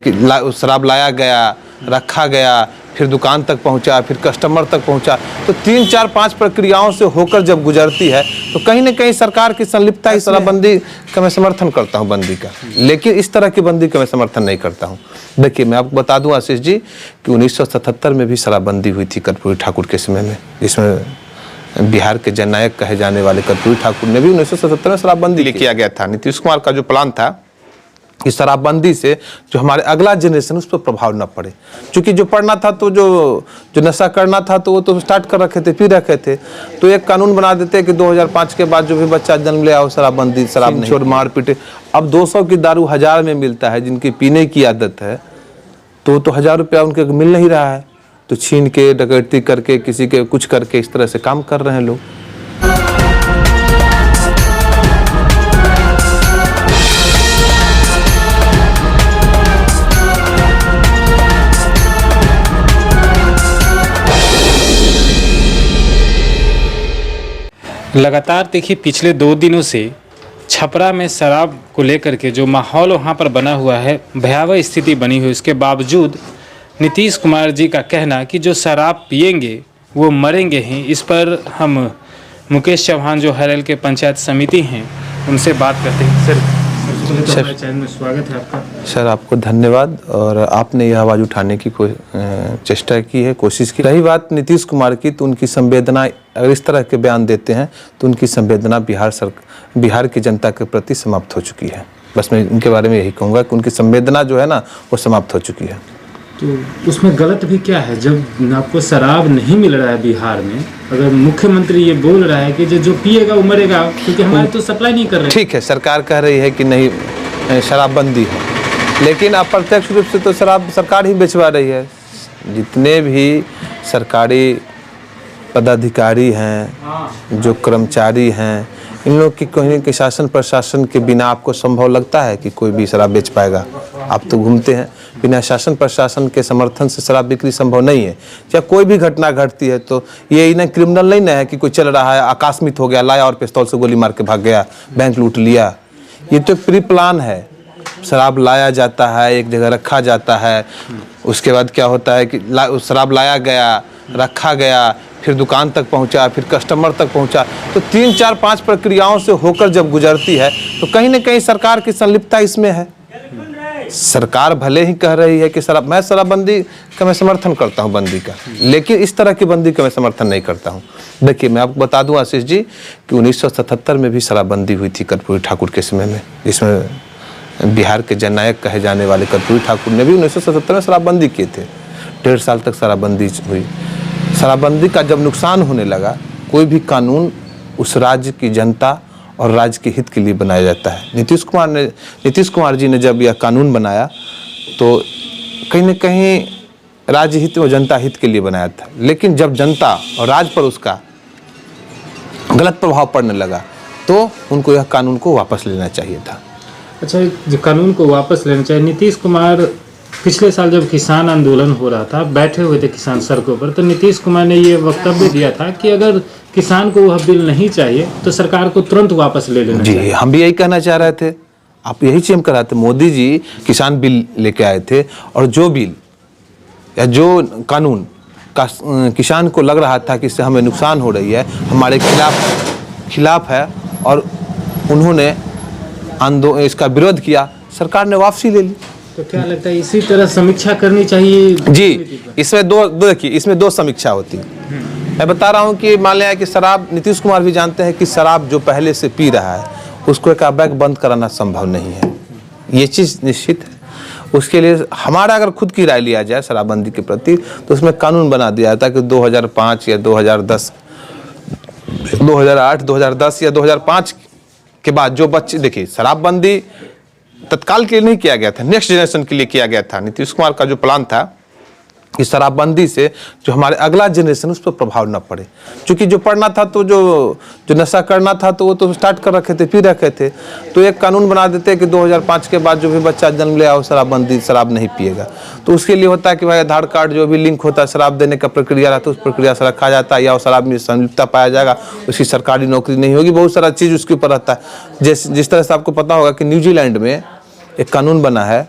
शराब लाया गया, रखा गया, फिर दुकान तक पहुंचा, फिर कस्टमर तक पहुंचा, तो 3, 4, 5 प्रक्रियाओं से होकर जब गुजरती है तो कहीं ना कहीं सरकार की संलिप्तता इस शराबबंदी का मैं समर्थन करता हूं, बंदी का। लेकिन इस तरह की बंदी का मैं समर्थन नहीं करता हूं। देखिए, मैं आपको बता दूं आशीष जी कि 1977 में भी शराबबंदी हुई थी कर्पूरी ठाकुर के समय में, जिसमें बिहार के जननायक कहे जाने वाले कर्पूरी ठाकुर ने भी 1977 में शराबबंदी किया गया था। नीतीश कुमार का जो प्लान था कि शराबबंदी से जो हमारे अगला जनरेशन उस पर प्रभाव न पड़े, क्योंकि जो पढ़ना था तो जो नशा करना था तो वो तो स्टार्ट कर रखे थे, पी रखे थे, तो एक कानून बना देते कि 2005 के बाद जो भी बच्चा जन्म ले आओ शराबबंदी, शराब नहीं, और मार पीटे। अब 200 की दारू 1000 में मिलता है, जिनकी पीने की आदत है तो 1000 रुपया उनके मिल नहीं रहा है, तो छीन के, डकैती करके, किसी के कुछ करके इस तरह से काम कर रहे हैं लोग। लगातार देखिए पिछले 2 दिनों से छपरा में शराब को लेकर के जो माहौल वहाँ पर बना हुआ है, भयावह स्थिति बनी हुई, उसके बावजूद नीतीश कुमार जी का कहना कि जो शराब पिएंगे वो मरेंगे ही। इस पर हम मुकेश चौहान जो हरेल के पंचायत समिति हैं उनसे बात करते हैं। सर, हमारे चैनल में स्वागत है आपका। सर, आपको धन्यवाद, और आपने यह आवाज़ उठाने की चेष्टा की है, कोशिश की। रही बात नीतीश कुमार की, तो उनकी संवेदना, अगर इस तरह के बयान देते हैं तो उनकी संवेदना बिहार की जनता के प्रति समाप्त हो चुकी है। बस मैं उनके बारे में यही कहूँगा कि उनकी संवेदना जो है ना, वो समाप्त हो चुकी है। तो उसमें गलत भी क्या है? जब आपको शराब नहीं मिल रहा है बिहार में, अगर मुख्यमंत्री ये बोल रहा है कि जो पिएगा वो मरेगा, क्योंकि हमारे तो सप्लाई नहीं कर रहे। ठीक है, सरकार कह रही है कि नहीं शराबबंदी है, लेकिन अप्रत्यक्ष रूप से तो शराब सरकार ही बेचवा रही है। जितने भी सरकारी पदाधिकारी हैं, जो कर्मचारी हैं, इन लोग की कहीं कि शासन प्रशासन के बिना आपको संभव लगता है कि कोई भी शराब बेच पाएगा? आप तो घूमते हैं, बिना शासन प्रशासन के समर्थन से शराब बिक्री संभव नहीं है। चाहे कोई भी घटना घटती है तो ये इन्हें क्रिमिनल नहीं ना है कि कोई चल रहा है, आकस्मिक हो गया, लाया और पिस्तौल से गोली मार के भाग गया, बैंक लूट लिया। ये तो प्री प्लान है। शराब लाया जाता है, एक जगह रखा जाता है, उसके बाद क्या होता है कि शराब लाया गया, रखा गया, फिर दुकान तक पहुंचा, फिर कस्टमर तक पहुंचा, तो 3, 4, 5 प्रक्रियाओं से होकर जब गुजरती है तो कहीं ना कहीं सरकार की संलिप्तता इसमें है। सरकार भले ही कह रही है कि मैं शराबबंदी का मैं समर्थन करता हूं, बंदी का, लेकिन इस तरह की बंदी का मैं समर्थन नहीं करता हूं। देखिए, मैं आपको बता दूं आशीष जी कि 1977 में भी शराबबंदी हुई थी कर्पूरी ठाकुर के समय में, जिसमें बिहार के जननायक कहे जाने वाले कर्पूरी ठाकुर ने भी 1977 में शराबबंदी किए थे। 1.5 साल तक शराबबंदी हुई। शराबबंदी का जब नुकसान होने लगा, कोई भी कानून उस राज्य की जनता और राज्य के हित के लिए बनाया जाता है। नीतीश कुमार जी ने जब यह कानून बनाया तो कहीं न कहीं राज्य हित और जनता हित के लिए बनाया था, लेकिन जब जनता और राज्य पर उसका गलत प्रभाव पड़ने लगा तो उनको यह कानून को वापस लेना चाहिए था। अच्छा, जो कानून को वापस लेना चाहिए, नीतीश कुमार पिछले साल जब किसान आंदोलन हो रहा था, बैठे हुए थे किसान सड़कों पर, तो नीतीश कुमार ने ये वक्तव्य दिया था कि अगर किसान को वह बिल नहीं चाहिए तो सरकार को तुरंत वापस ले लेना चाहिए। हम भी यही कहना चाह रहे थे, आप यही चीज कर रहे थे। मोदी जी किसान बिल लेके आए थे, और जो बिल या जो कानून का किसान को लग रहा था कि इससे हमें नुकसान हो रही है, हमारे खिलाफ है, और उन्होंने इसका विरोध किया, सरकार ने वापसी ले ली। तो क्या लगता है इसी तरह समीक्षा करनी चाहिए? जी, इसमें देखिए, इसमें 2 समीक्षा होती है। मैं बता रहा हूँ कि मान लिया कि शराब, नीतीश कुमार भी जानते हैं कि शराब जो पहले से पी रहा है उसको एकाएक बंद कराना संभव नहीं है, ये चीज़ निश्चित है। उसके लिए हमारा अगर खुद की राय लिया जाए शराबबंदी के प्रति, तो उसमें कानून बना दिया जाता है कि 2005 या 2010, 2008, 2010 या 2005 के बाद जो बच्चे, देखिए शराबबंदी तत्काल के लिए नहीं किया गया था, नेक्स्ट जनरेशन के लिए किया गया था। नीतीश कुमार का जो प्लान था कि शराबबंदी से जो हमारे अगला जनरेशन उस पर प्रभाव न पड़े, क्योंकि जो पढ़ना था तो जो नशा करना था तो वो तो स्टार्ट कर रखे थे, पी रखे थे, तो एक कानून बना देते कि 2005 के बाद जो भी बच्चा जन्म ले आओ शराब नहीं पिएगा। तो उसके लिए होता है कि भाई आधार कार्ड जो भी लिंक होता है शराब देने का प्रक्रिया रहता है, उस प्रक्रिया से रखा जाता है, या शराब में संलिप्तता पाया जाएगा, उसकी सरकारी नौकरी नहीं होगी, बहुत सारा चीज़ उसके ऊपर रहता है। जिस तरह से आपको पता होगा कि न्यूजीलैंड में एक कानून बना है,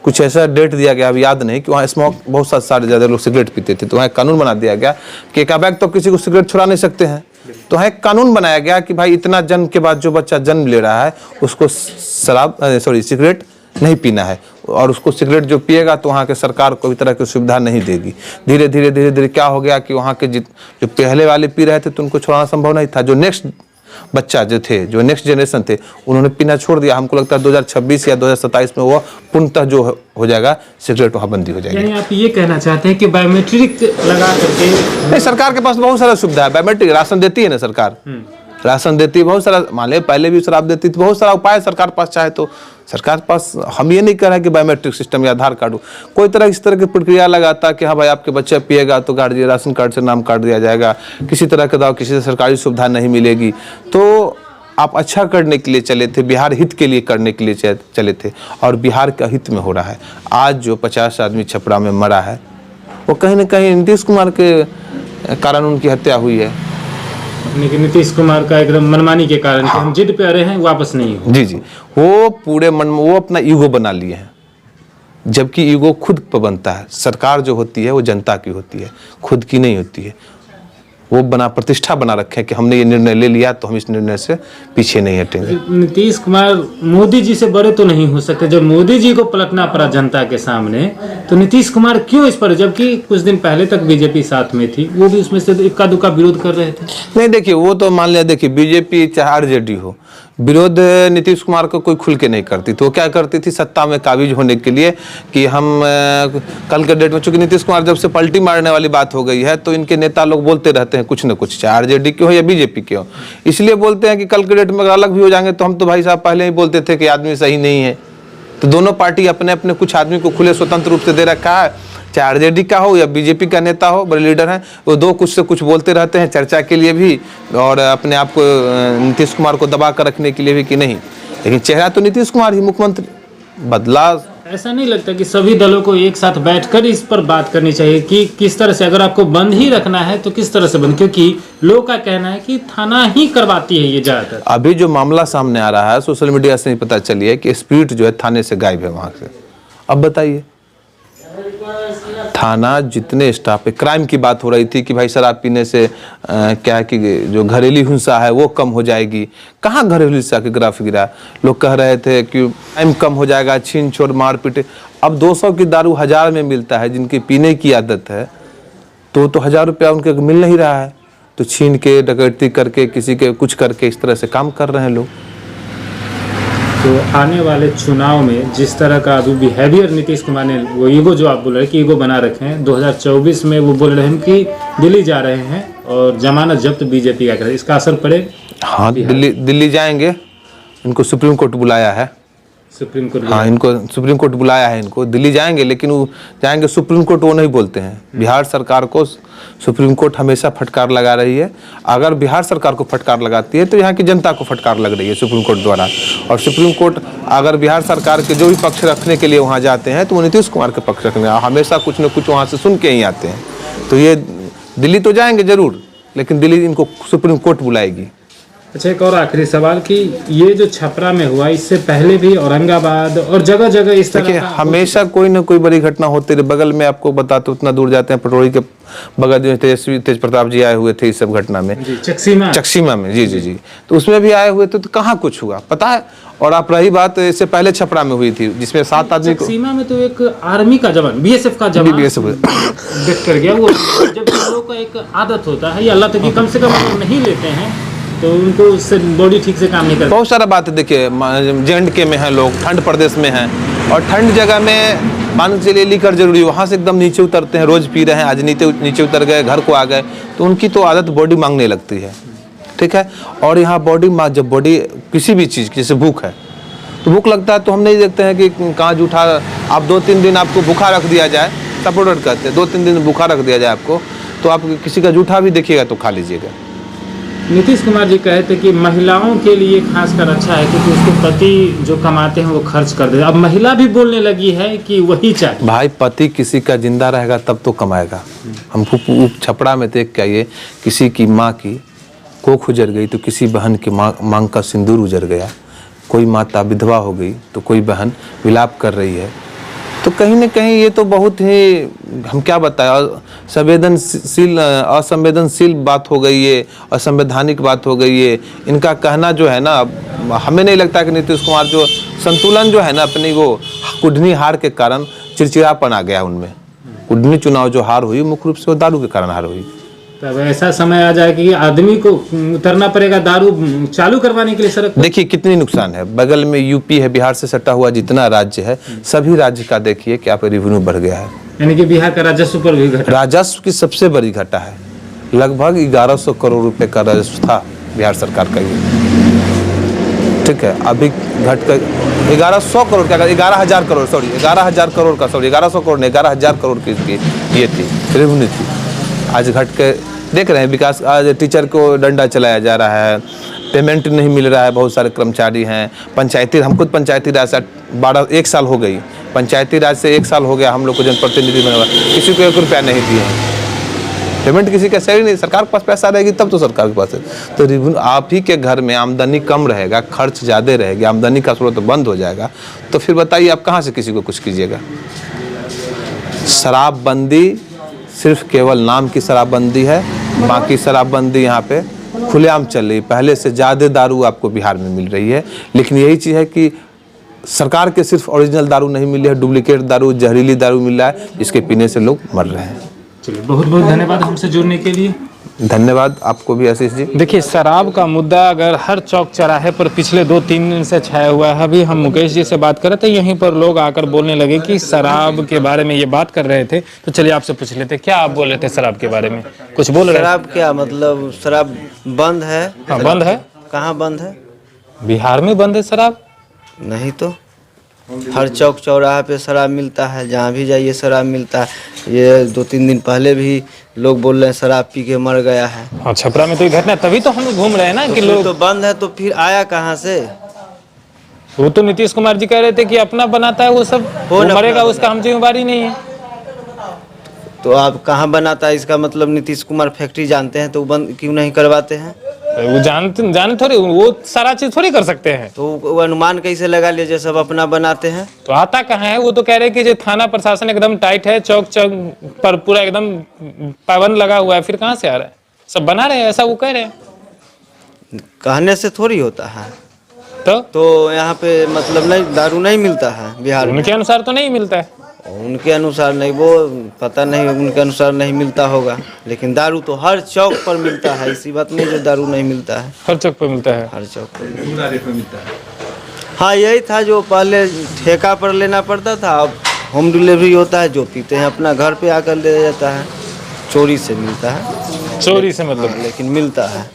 कुछ ऐसा डेट दिया गया, अब याद नहीं, कि वहाँ स्मोक बहुत सारे ज़्यादा लोग सिगरेट पीते थे, तो वहाँ एक कानून बना दिया गया कि एक बैग तो किसी को सिगरेट छुड़ा नहीं सकते हैं। तो वहाँ एक कानून बनाया गया कि भाई इतना जन्म के बाद जो बच्चा जन्म ले रहा है उसको सिगरेट नहीं पीना है, और उसको सिगरेट जो पिएगा तो वहाँ के सरकार कोई तरह की सुविधा नहीं देगी। धीरे धीरे क्या हो गया कि वहाँ के जो पहले वाले पी रहे थे तो उनको छोड़ाना संभव नहीं था। जो नेक्स्ट बच्चा जो थे, जो नेक्स्ट जनरेशन थे, उन्होंने पीना छोड़ दिया। हमको लगता है 2026 या 2027 में वो पूर्णतः जो हो जाएगा, सिगरेट वहाँ बंदी हो जाएगी। यानी आप ये कहना चाहते हैं कि बायोमेट्रिक लगा करके? नहीं, सरकार के पास बहुत सारा सुविधा है। बायोमेट्रिक राशन देती है ना सरकार, राशन देती है, बहुत सारा, मान ले पहले भी शराब देती थी, बहुत सारा उपाय सरकार पास चाहे तो। सरकार पास हम ये नहीं कह रहे कि बायोमेट्रिक सिस्टम या आधार कार्ड हो, कोई तरह इस तरह की प्रक्रिया लगाता कि हाँ भाई आपके बच्चा पिएगा तो गार्जियन राशन कार्ड से नाम काट दिया जाएगा, किसी तरह का दाव, किसी सरकारी सुविधा नहीं मिलेगी। तो आप अच्छा करने के लिए चले थे, बिहार हित के लिए करने के लिए चले थे, और बिहार का हित में हो रहा है। आज जो 50 आदमी छपरा में मरा है वो कहीं ना कहीं नीतीश कुमार के कारण उनकी हत्या हुई है। नीतीश कुमार का एकदम मनमानी के कारण कि हम जिद पे आ रहे हैं, वापस नहीं हो। जी, वो पूरे मन में वो अपना ईगो बना लिए हैं, जबकि ईगो खुद पर बनता है। सरकार जो होती है वो जनता की होती है, खुद की नहीं होती है। वो प्रतिष्ठा बना रखे हैं कि हमने ये निर्णय ले लिया तो हम इस निर्णय से पीछे नहीं हटेंगे। नीतीश कुमार मोदी जी से बड़े तो नहीं हो सकते, जब मोदी जी को पलटना पड़ा जनता के सामने, तो नीतीश कुमार क्यों इस पर, जबकि कुछ दिन पहले तक बीजेपी साथ में थी, वो भी उसमें से इक्का दुक्का विरोध कर रहे थे? नहीं, देखिए वो तो मान लिया, देखिए बीजेपी चाहे आरजेडी हो, विरोध नीतीश कुमार को कोई खुल के नहीं करती। तो वो क्या करती थी, सत्ता में काबिज होने के लिए कि हम कल के डेट में, चूंकि नीतीश कुमार जब से पलटी मारने वाली बात हो गई है तो इनके नेता लोग बोलते रहते हैं कुछ न कुछ, चाहे आरजेडी के हो या बीजेपी के हो, इसलिए बोलते हैं कि कल के डेट में अगर अलग भी हो जाएंगे तो हम तो भाई साहब पहले ही बोलते थे कि आदमी सही नहीं है। तो दोनों पार्टी अपने अपने कुछ आदमी को खुले स्वतंत्र रूप से दे रखा है, चाहे आरजेडी का हो या बीजेपी का नेता हो, बड़े लीडर हैं, वो दो कुछ से कुछ बोलते रहते हैं चर्चा के लिए भी और अपने आप को नीतीश कुमार को दबा कर रखने के लिए भी कि नहीं, लेकिन चेहरा तो नीतीश कुमार ही मुख्यमंत्री बदला। ऐसा नहीं लगता कि सभी दलों को एक साथ बैठकर इस पर बात करनी चाहिए कि किस तरह से, अगर आपको बंद ही रखना है तो किस तरह से बंद, क्योंकि लोगों का कहना है कि थाना ही करवाती है ये ज्यादातर। अभी जो मामला सामने आ रहा है सोशल मीडिया से नहीं पता चली है कि स्पिरिट जो है थाने से गायब है वहां से। अब बताइए, थाना जितने स्टाफ है, क्राइम की बात हो रही थी कि भाई शराब पीने से क्या है कि जो घरेलू हिंसा है वो कम हो जाएगी, कहाँ घरेलू हिंसा के ग्राफ गिरा। लोग कह रहे थे कि क्राइम कम हो जाएगा, छीन छोड़ मारपीट। अब 200 की दारू 1000 में मिलता है, जिनकी पीने की आदत है तो 1000 रुपया उनके मिल नहीं रहा है, तो छीन के डकैती करके किसी के कुछ करके इस तरह से काम कर रहे हैं लोग। तो आने वाले चुनाव में जिस तरह का अभी बिहेवियर नीतीश कुमार ने, वो ईगो जो आप बोल रहे हैं कि ईगो बना रखे हैं, 2024 में वो बोल रहे हैं कि दिल्ली जा रहे हैं और जमानत जब्त बीजेपी का करे, इसका असर पड़े? हाँ, दिल्ली जाएंगे, इनको सुप्रीम कोर्ट बुलाया है। Supreme court? हाँ, इनको सुप्रीम कोर्ट बुलाया है, इनको दिल्ली जाएंगे, लेकिन वो जाएंगे सुप्रीम कोर्ट वो नहीं बोलते हैं। बिहार सरकार को सुप्रीम कोर्ट हमेशा फटकार लगा रही है। अगर बिहार सरकार को फटकार लगाती है तो यहाँ की जनता को फटकार लग रही है सुप्रीम कोर्ट द्वारा। और सुप्रीम कोर्ट अगर बिहार सरकार के जो भी पक्ष रखने के लिए वहाँ जाते हैं तो वो नीतीश कुमार के पक्ष रखने हमेशा कुछ न कुछ वहाँ से सुन के ही आते हैं। तो ये दिल्ली तो जाएंगे जरूर, लेकिन दिल्ली इनको सुप्रीम कोर्ट बुलाएगी। अच्छा, एक और आखिरी सवाल कि ये जो छपरा में हुआ, इससे पहले भी औरंगाबाद और जगह जगह इस तरह का हमेशा कोई ना कोई बड़ी घटना होती रही। बगल में आपको बताते उतना दूर जाते हैं, पटोरी के बगल जो तेज प्रताप जी आए हुए थे इस सब घटना में, चकसीमा में। जी, तो उसमें भी आए हुए थे, तो कहाँ कुछ हुआ पता है। और आप रही बात, इससे पहले छपरा में हुई थी जिसमें 7 आदमी को, चकसीमा में तो एक आर्मी का जवान, बीएसएफ का जवान डेथ कर गया। वो जब लोगों का एक आदत होता है, या अल्लाह तक कम से कम नहीं लेते हैं तो उनको उससे बॉडी ठीक से काम नहीं करती। बहुत सारा बात है। देखिए J&K में हैं लोग, ठंड प्रदेश में हैं, और ठंड जगह में मान के चलिए लीकर जरूरी, वहाँ से एकदम नीचे उतरते हैं, रोज पी रहे हैं, आज नीचे उतर गए, घर को आ गए, तो उनकी तो आदत बॉडी मांगने लगती है, ठीक है। और यहाँ जब बॉडी किसी भी चीज़, जैसे भूख है तो भूख लगता है, तो हम नहीं देखते हैं कि कहाँ जूठा, आप 2-3 दिन आपको भूखा रख दिया जाए, सपोर्टर कहते हैं, 2-3 दिन भूखा रख दिया जाए आपको, तो आप किसी का जूठा भी देखिएगा तो खा लीजिएगा। नीतीश कुमार जी कहे थे कि महिलाओं के लिए खासकर अच्छा है क्योंकि उसके पति जो कमाते हैं वो खर्च कर देते। अब महिला भी बोलने लगी है कि वही चाहिए। भाई, पति किसी का जिंदा रहेगा तब तो कमाएगा। हमको छपरा में देख के आइए, किसी की माँ की कोख उजर गई तो किसी बहन की मांग का सिंदूर उजर गया, कोई माता विधवा हो गई तो कोई बहन विलाप कर रही है। तो कहीं ना कहीं ये तो बहुत ही, हम क्या बताएं, असंवेदनशील बात हो गई है, असंवैधानिक बात हो गई है। इनका कहना जो है ना, हमें नहीं लगता कि नीतीश कुमार जो संतुलन जो है ना अपनी, वो कुढ़नी हार के कारण चिड़चिड़ापन आ गया उनमें। कुढ़नी चुनाव जो हार हुई मुख्य रूप से वो दारू के कारण हार हुई। तब ऐसा समय आ जाए कि आदमी को उतरना पड़ेगा दारू चालू करवाने के लिए सड़क पर। देखिए कितनी नुकसान है, बगल में यूपी है, बिहार से सटा हुआ जितना राज्य है, सभी राज्य का देखिए क्या पे रेवेन्यू बढ़ गया है। यानी कि बिहार का राजस्व पर भी घटा, राजस्व की सबसे बड़ी घटा है। लगभग 1100 करोड़ रुपए का राजस्व था बिहार सरकार का, ये ठीक है, अभी घट कर 1100 करोड़ का, 11,000 करोड़, सॉरी 11,000 करोड़ का, सॉरी 1100 करोड़ नहीं, 11,000 करोड़ की ये थी रेवेन्यू थी। आज घट के देख रहे हैं विकास, आज टीचर को डंडा चलाया जा रहा है, पेमेंट नहीं मिल रहा है, बहुत सारे कर्मचारी हैं। पंचायती, हम खुद पंचायती राज से 1 साल हो गई, पंचायती राज से 1 साल हो गया हम लोग को जनप्रतिनिधि बने हुआ, किसी को 1 रुपया नहीं दिए हैं। पेमेंट किसी का सही नहीं, सरकार के पास पैसा रहेगी तब तो सरकार के पास है। तो रेवेन्यू, आप ही के घर में आमदनी कम रहेगा, खर्च ज़्यादा रहेगी, आमदनी का स्रोत बंद हो जाएगा, तो फिर बताइए आप कहाँ से किसी को कुछ कीजिएगा। शराबबंदी सिर्फ केवल नाम की शराबबंदी है, बाकी शराबबंदी यहाँ पे खुलेआम चल रही है। पहले से ज़्यादा दारू आपको बिहार में मिल रही है, लेकिन यही चीज़ है कि सरकार के सिर्फ ओरिजिनल दारू नहीं मिली है, डुप्लीकेट दारू, जहरीली दारू मिल रहा है, जिसके पीने से लोग मर रहे हैं। चलिए, बहुत बहुत धन्यवाद हमसे जुड़ने के लिए। धन्यवाद आपको भी आशीष जी। देखिए, शराब का मुद्दा अगर हर चौक चौराहे पर पिछले 2-3 दिन से छाया हुआ है। अभी हम मुकेश जी से बात कर रहे थे, यहीं पर लोग आकर बोलने लगे कि शराब के बारे में ये बात कर रहे थे। तो चलिए आपसे पूछ लेते, क्या आप बोल रहे थे शराब के बारे में? कुछ बोल रहे थे? शराब क्या मतलब, शराब बंद है? हाँ, बंद है। कहाँ बंद है? बिहार में बंद है शराब? नहीं तो हर चौक चौराहा पे शराब मिलता है, जहाँ भी जाइए शराब मिलता है। ये 2-3 दिन पहले भी लोग बोल रहे हैं शराब पी के मर गया है। हाँ, छपरा में तो ये घटना, तभी तो हम घूम रहे हैं ना कि लोग। तो बंद है तो फिर आया कहाँ से? वो तो नीतीश कुमार जी कह रहे थे कि अपना बनाता है वो सब, वो मरेगा उसका हम जिम्मेवारी नहीं है। तो आप कहाँ बनाता है, इसका मतलब नीतीश कुमार फैक्ट्री जानते हैं तो बंद क्यों नहीं करवाते हैं? वो जान थोड़ी, वो सारा चीज थोड़ी कर सकते हैं। तो वो अनुमान कैसे लगा लिए जो सब अपना बनाते हैं? तो आता कहाँ है? वो तो कह रहे हैं कि जो थाना प्रशासन एकदम टाइट है, चौक चौक पर पूरा एकदम पाबंद लगा हुआ है, फिर कहाँ से आ रहा है? सब बना रहे हैं, ऐसा वो कह रहे हैं। कहने से थोड़ी होता है। तो यहाँ पे मतलब नहीं, दारू नहीं मिलता है बिहार में? उनके अनुसार तो नहीं मिलता है। उनके अनुसार नहीं, वो पता नहीं, उनके अनुसार नहीं मिलता होगा, लेकिन दारू तो हर चौक पर मिलता है। इसी बात नहीं जो दारू नहीं मिलता है, हर चौक पर मिलता है, हर चौक पर मिलता है। हाँ, यही था जो पहले ठेका पर लेना पड़ता था, अब होम डिलीवरी होता है, जो पीते हैं अपना घर पे आकर ले जाता है। चोरी से मिलता है, चोरी से मतलब, लेकिन मिलता है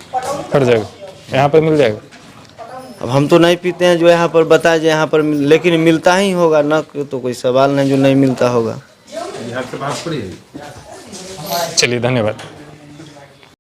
हर जगह, यहाँ पर मिल जाएगा। अब हम तो नहीं पीते हैं, जो यहाँ पर बताए जो यहाँ पर लेकिन मिलता ही होगा ना, तो कोई सवाल नहीं जो नहीं मिलता होगा। चलिए, धन्यवाद।